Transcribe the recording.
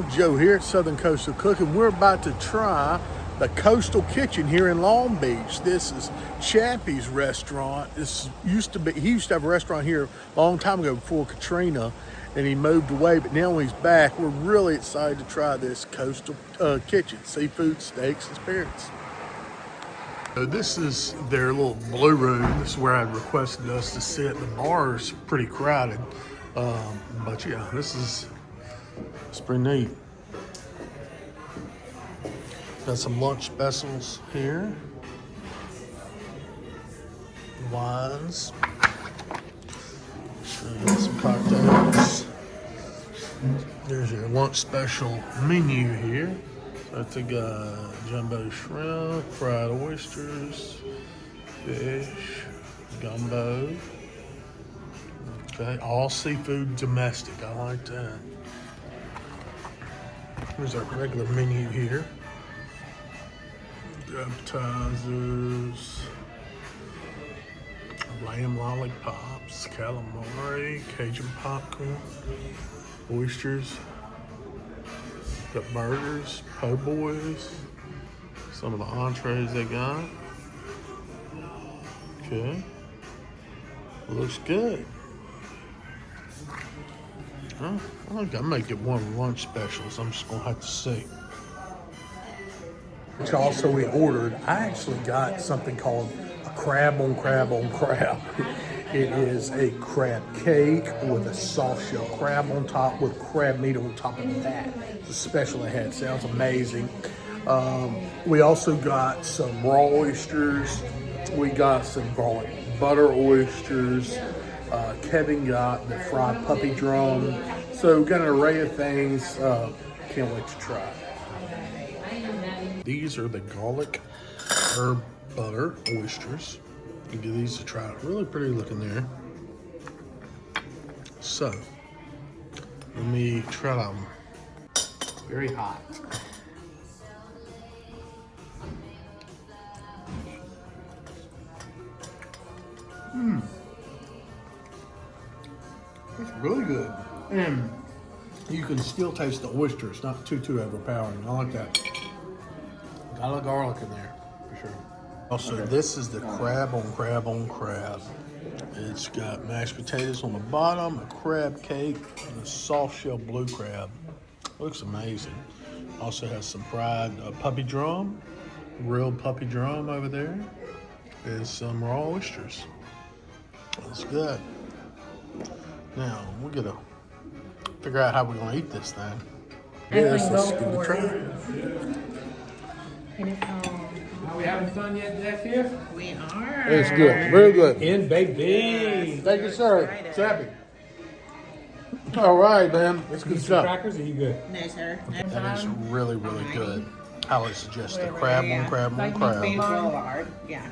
Joe here at Southern Coastal Cooking. We're about to try the Coastal Kitchen here in Long Beach. This is Chappy's restaurant. He used to have a restaurant here a long time ago before Katrina, and he moved away, but now he's back. We're really excited to try this Coastal Kitchen, seafood, steaks, and spirits. So this is their little blue room. This is where I requested us to sit. The bar is pretty crowded, but yeah, it's pretty neat. Got some lunch specials here. Wines. Got some cocktails. There's your lunch special menu here. So I think jumbo shrimp, fried oysters, fish, gumbo. Okay, all seafood domestic. I like that. Here's our regular menu here. Appetizers, lamb lollipops, calamari, Cajun popcorn, oysters. Got burgers, po' boys, some of the entrees they got. Okay, looks good. Huh? I think I may get one of the lunch specials. I'm just gonna have to see. Which also we ordered. I actually got something called a crab on crab on crab. It is a crab cake with a soft shell crab on top with crab meat on top of that. It's a special I had. Sounds amazing. We also got some raw oysters. We got some garlic butter oysters. Kevin got the fried puppy drum. So got an array of things. Can't wait to try. These are the garlic herb butter oysters. You give these a try. Really pretty looking there. So, let me try them. Very hot. It's really good. And you can still taste the oyster. It's not too overpowering. I like that. Got a little garlic in there, for sure. Also, this is the crab on crab on crab. It's got mashed potatoes on the bottom, a crab cake, and a soft shell blue crab. Looks amazing. Also has some fried puppy drum, grilled puppy drum over there, and some raw oysters. That's good. Now, we're gonna figure out how we're gonna eat this thing. Yes, let's give it a try. Are we having fun yet, Jeff, here? We are. It's good, very good. In baby. Thank you, sir. Chappy. All right, man. It's good Some stuff. crackers, are you good? No, sir. That is really good. I would suggest the crab on crab on Beach crab. Boulevard. Yeah.